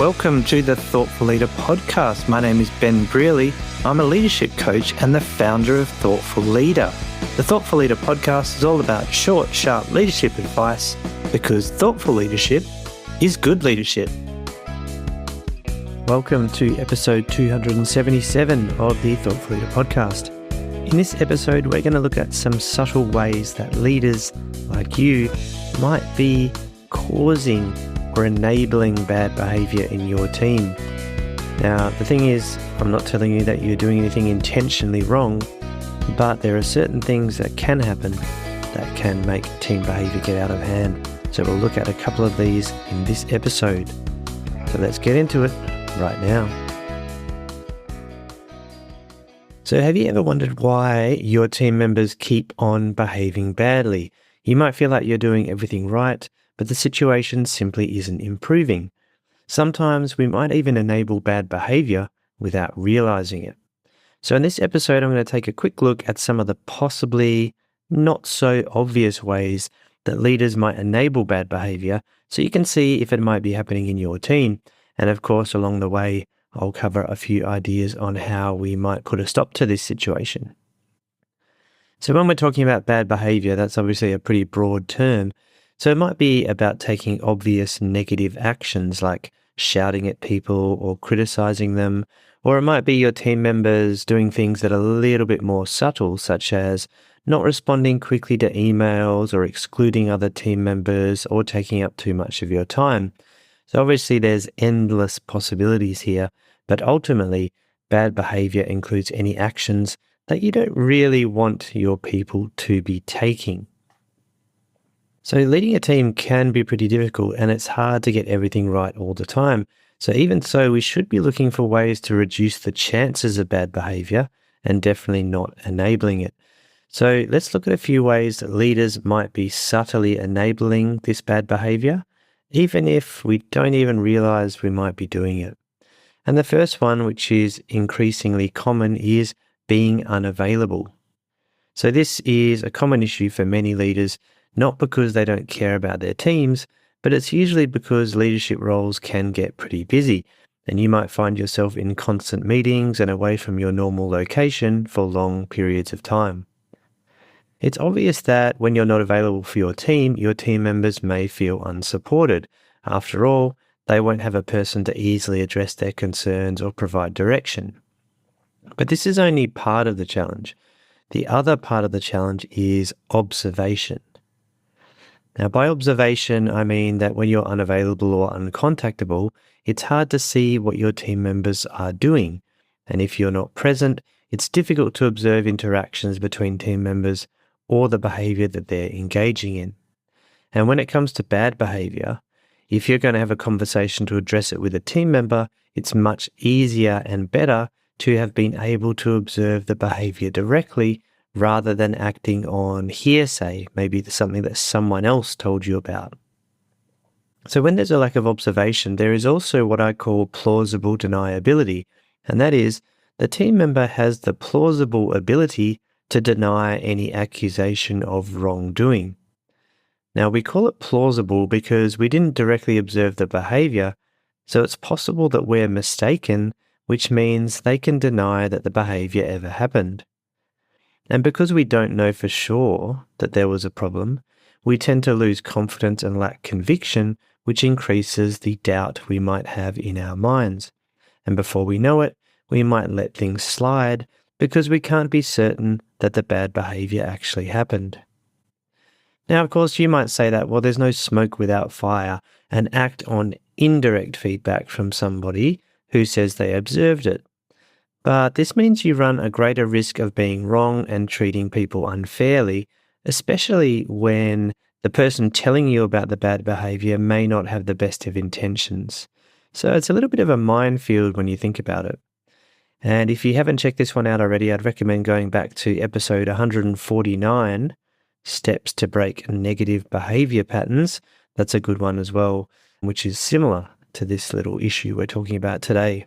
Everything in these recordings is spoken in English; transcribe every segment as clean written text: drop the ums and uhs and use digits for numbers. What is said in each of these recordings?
Welcome to the Thoughtful Leader podcast. My name is Ben Brearley. I'm a leadership coach and the founder of Thoughtful Leader. The Thoughtful Leader podcast is all about short, sharp leadership advice because thoughtful leadership is good leadership. Welcome to episode 277 of the Thoughtful Leader podcast. In this episode, we're going to look at some subtle ways that leaders like you might be causing or enabling bad behaviour in your team. Now, the thing is, I'm not telling you that you're doing anything intentionally wrong, but there are certain things that can happen that can make team behaviour get out of hand. So we'll look at a couple of these in this episode. So let's get into it right now. So have you ever wondered why your team members keep on behaving badly? You might feel like you're doing everything right, but the situation simply isn't improving. Sometimes we might even enable bad behavior without realizing it. So in this episode, I'm going to take a quick look at some of the possibly not so obvious ways that leaders might enable bad behavior so you can see if it might be happening in your team. And of course, along the way, I'll cover a few ideas on how we might put a stop to this situation. So when we're talking about bad behavior, that's obviously a pretty broad term. So it might be about taking obvious negative actions like shouting at people or criticizing them, or it might be your team members doing things that are a little bit more subtle, such as not responding quickly to emails or excluding other team members or taking up too much of your time. So obviously there's endless possibilities here, but ultimately bad behavior includes any actions that you don't really want your people to be taking. So leading a team can be pretty difficult and it's hard to get everything right all the time. So even so, we should be looking for ways to reduce the chances of bad behavior and definitely not enabling it. So let's look at a few ways that leaders might be subtly enabling this bad behavior, even if we don't even realize we might be doing it. And the first one, which is increasingly common, is being unavailable. So this is a common issue for many leaders, not because they don't care about their teams, but it's usually because leadership roles can get pretty busy, and you might find yourself in constant meetings and away from your normal location for long periods of time. It's obvious that when you're not available for your team members may feel unsupported. After all, they won't have a person to easily address their concerns or provide direction. But this is only part of the challenge. The other part of the challenge is observation. Now, by observation, I mean that when you're unavailable or uncontactable, it's hard to see what your team members are doing. And if you're not present, it's difficult to observe interactions between team members or the behavior that they're engaging in. And when it comes to bad behavior, if you're going to have a conversation to address it with a team member, it's much easier and better to have been able to observe the behavior directly rather than acting on hearsay, maybe something that someone else told you about. So when there's a lack of observation, there is also what I call plausible deniability, and that is the team member has the plausible ability to deny any accusation of wrongdoing. Now, we call it plausible because we didn't directly observe the behavior, so it's possible that we're mistaken, which means they can deny that the behavior ever happened. And because we don't know for sure that there was a problem, we tend to lose confidence and lack conviction, which increases the doubt we might have in our minds. And before we know it, we might let things slide because we can't be certain that the bad behavior actually happened. Now, of course, you might say that, well, there's no smoke without fire, and act on indirect feedback from somebody who says they observed it. But this means you run a greater risk of being wrong and treating people unfairly, especially when the person telling you about the bad behavior may not have the best of intentions. So it's a little bit of a minefield when you think about it. And if you haven't checked this one out already, I'd recommend going back to episode 149, Steps to Break Negative Behavior Patterns. That's a good one as well, which is similar to this little issue we're talking about today.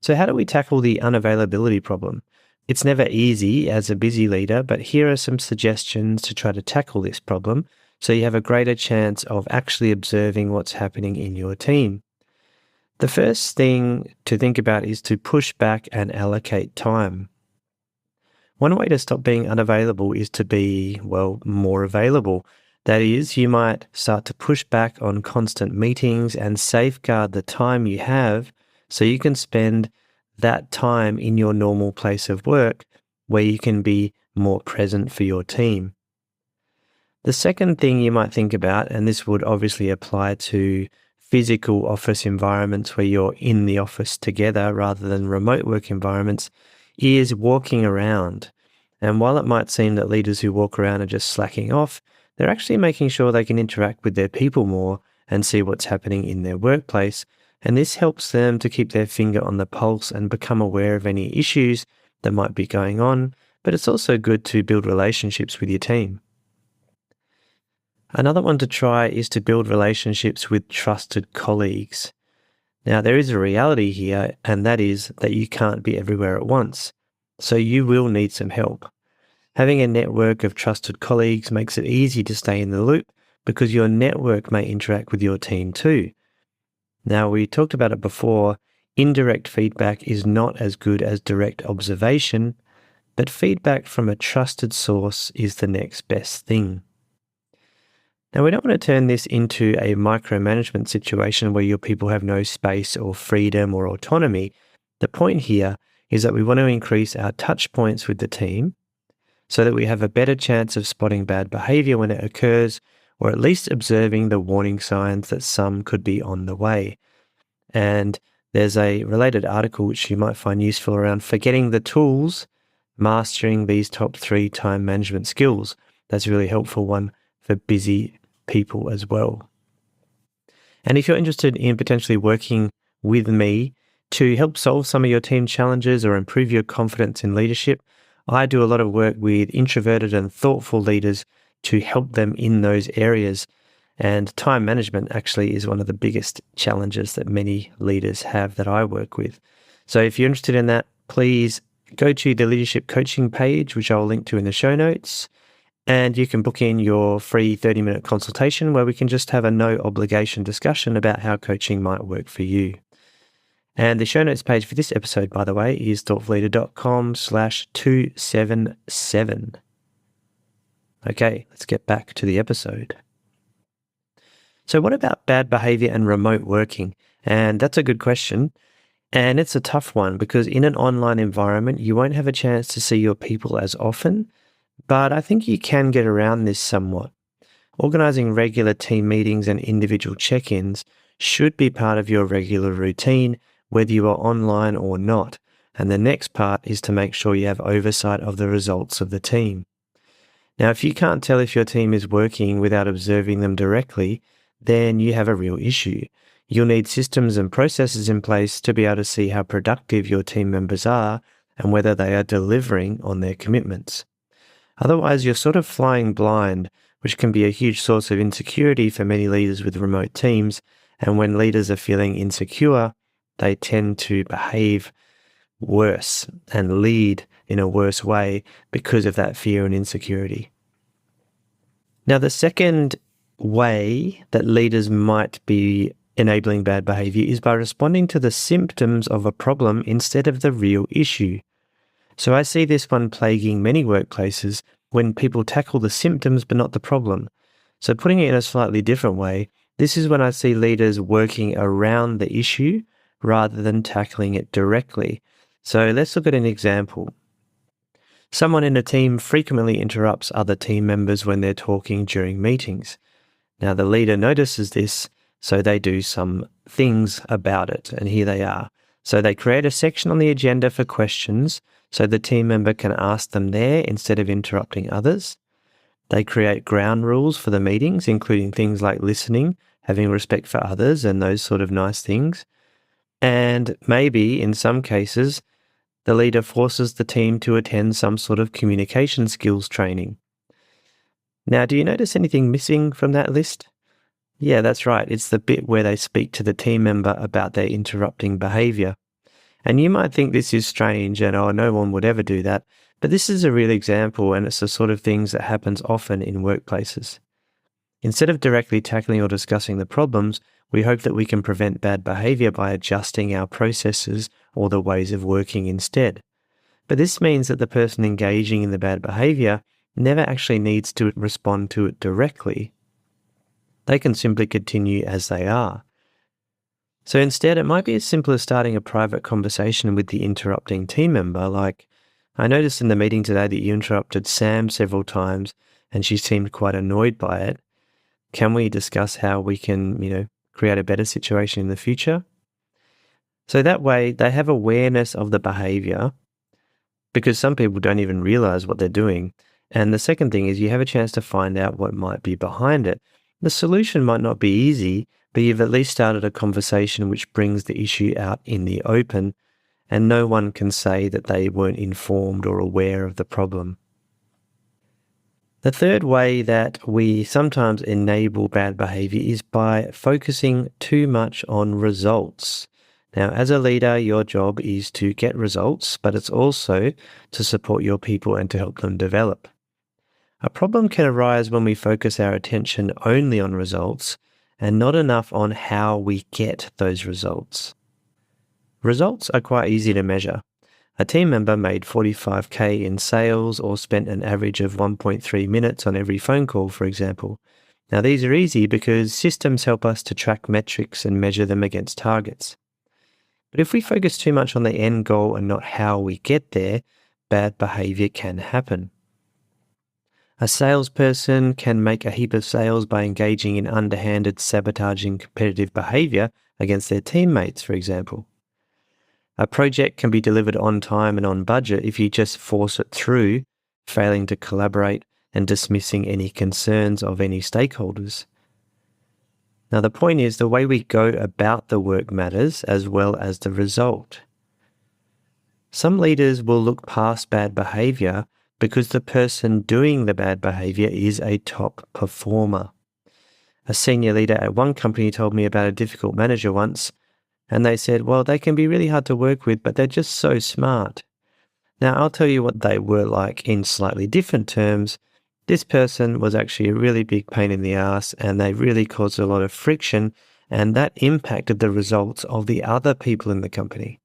So how do we tackle the unavailability problem? It's never easy as a busy leader, but here are some suggestions to try to tackle this problem so you have a greater chance of actually observing what's happening in your team. The first thing to think about is to push back and allocate time. One way to stop being unavailable is to be, well, more available. That is, you might start to push back on constant meetings and safeguard the time you have so you can spend that time in your normal place of work where you can be more present for your team. The second thing you might think about, and this would obviously apply to physical office environments where you're in the office together rather than remote work environments, is walking around. And while it might seem that leaders who walk around are just slacking off, they're actually making sure they can interact with their people more and see what's happening in their workplace. And this helps them to keep their finger on the pulse and become aware of any issues that might be going on. But it's also good to build relationships with your team. Another one to try is to build relationships with trusted colleagues. Now, there is a reality here, and that is that you can't be everywhere at once. So you will need some help. Having a network of trusted colleagues makes it easy to stay in the loop because your network may interact with your team too. Now, we talked about it before. Indirect feedback is not as good as direct observation, but feedback from a trusted source is the next best thing. Now, we don't want to turn this into a micromanagement situation where your people have no space or freedom or autonomy. The point here is that we want to increase our touch points with the team so that we have a better chance of spotting bad behavior when it occurs, or at least observing the warning signs that some could be on the way. And there's a related article which you might find useful around forgetting the tools, mastering these top 3 time management skills. That's a really helpful one for busy people as well. And if you're interested in potentially working with me to help solve some of your team challenges or improve your confidence in leadership, I do a lot of work with introverted and thoughtful leaders to help them in those areas. And time management actually is one of the biggest challenges that many leaders have that I work with. So if you're interested in that, please go to the leadership coaching page, which I'll link to in the show notes. And you can book in your free 30-minute consultation where we can just have a no obligation discussion about how coaching might work for you. And the show notes page for this episode, by the way, is thoughtfulleader.com/277. Okay, let's get back to the episode. So what about bad behavior and remote working? And that's a good question. And it's a tough one because in an online environment, you won't have a chance to see your people as often. But I think you can get around this somewhat. Organising regular team meetings and individual check-ins should be part of your regular routine, whether you are online or not. And the next part is to make sure you have oversight of the results of the team. Now, if you can't tell if your team is working without observing them directly, then you have a real issue. You'll need systems and processes in place to be able to see how productive your team members are and whether they are delivering on their commitments. Otherwise, you're sort of flying blind, which can be a huge source of insecurity for many leaders with remote teams. And when leaders are feeling insecure, they tend to behave worse and lead in a worse way because of that fear and insecurity. Now, the second way that leaders might be enabling bad behavior is by responding to the symptoms of a problem instead of the real issue. So I see this one plaguing many workplaces when people tackle the symptoms but not the problem. So putting it in a slightly different way, this is when I see leaders working around the issue rather than tackling it directly. So let's look at an example. Someone in a team frequently interrupts other team members when they're talking during meetings. Now the leader notices this, so they do some things about it, and here they are. So they create a section on the agenda for questions so the team member can ask them there instead of interrupting others. They create ground rules for the meetings, including things like listening, having respect for others, and those sort of nice things. And maybe, in some cases, the leader forces the team to attend some sort of communication skills training. Now, do you notice anything missing from that list? Yeah, that's right. It's the bit where they speak to the team member about their interrupting behavior. And you might think this is strange and, oh, no one would ever do that. But this is a real example, and it's the sort of things that happens often in workplaces. Instead of directly tackling or discussing the problems, We hope that we can prevent bad behavior by adjusting our processes or the ways of working instead. But this means that the person engaging in the bad behavior never actually needs to respond to it directly. They can simply continue as they are. So instead, it might be as simple as starting a private conversation with the interrupting team member, like, I noticed in the meeting today that you interrupted Sam several times and she seemed quite annoyed by it. Can we discuss how we can, create a better situation in the future? So that way they have awareness of the behavior, because some people don't even realize what they're doing. And the second thing is you have a chance to find out what might be behind it. The solution might not be easy, but you've at least started a conversation which brings the issue out in the open, and no one can say that they weren't informed or aware of the problem. The third way that we sometimes enable bad behavior is by focusing too much on results. Now, as a leader, your job is to get results, but it's also to support your people and to help them develop. A problem can arise when we focus our attention only on results and not enough on how we get those results. Results are quite easy to measure. A team member made 45K in sales or spent an average of 1.3 minutes on every phone call, for example. Now, these are easy because systems help us to track metrics and measure them against targets. But if we focus too much on the end goal and not how we get there, bad behavior can happen. A salesperson can make a heap of sales by engaging in underhanded, sabotaging competitive behavior against their teammates, for example. A project can be delivered on time and on budget if you just force it through, failing to collaborate and dismissing any concerns of any stakeholders. Now, the point is the way we go about the work matters as well as the result. Some leaders will look past bad behavior because the person doing the bad behavior is a top performer. A senior leader at one company told me about a difficult manager once, and they said, well, they can be really hard to work with, but they're just so smart. Now, I'll tell you what they were like in slightly different terms. This person was actually a really big pain in the ass, and they really caused a lot of friction, and that impacted the results of the other people in the company.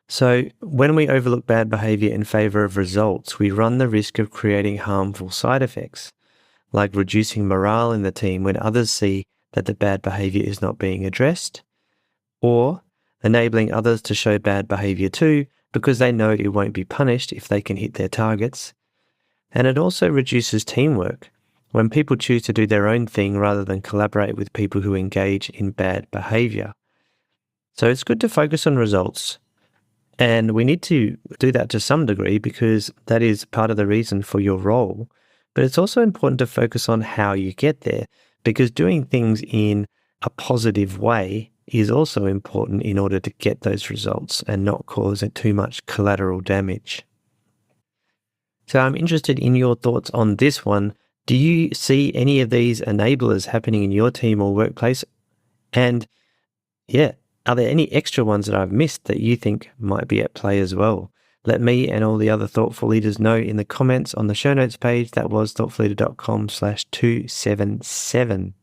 So when we overlook bad behavior in favor of results, we run the risk of creating harmful side effects, like reducing morale in the team when others see that the bad behavior is not being addressed, or enabling others to show bad behavior too because they know it won't be punished if they can hit their targets. And it also reduces teamwork when people choose to do their own thing rather than collaborate with people who engage in bad behavior. So it's good to focus on results. And we need to do that to some degree because that is part of the reason for your role. But it's also important to focus on how you get there, because doing things in a positive way is also important in order to get those results and not cause too much collateral damage. So I'm interested in your thoughts on this one. Do you see any of these enablers happening in your team or workplace? And are there any extra ones that I've missed that you think might be at play as well? Let me and all the other thoughtful leaders know in the comments on the show notes page. That was thoughtfulleader.com/277.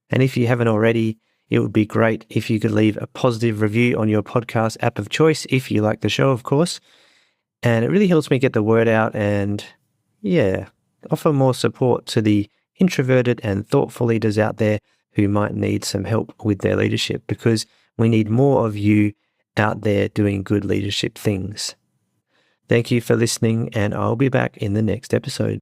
And if you haven't already, it would be great if you could leave a positive review on your podcast app of choice, if you like the show, of course. And it really helps me get the word out and, offer more support to the introverted and thoughtful leaders out there who might need some help with their leadership, because we need more of you out there doing good leadership things. Thank you for listening, and I'll be back in the next episode.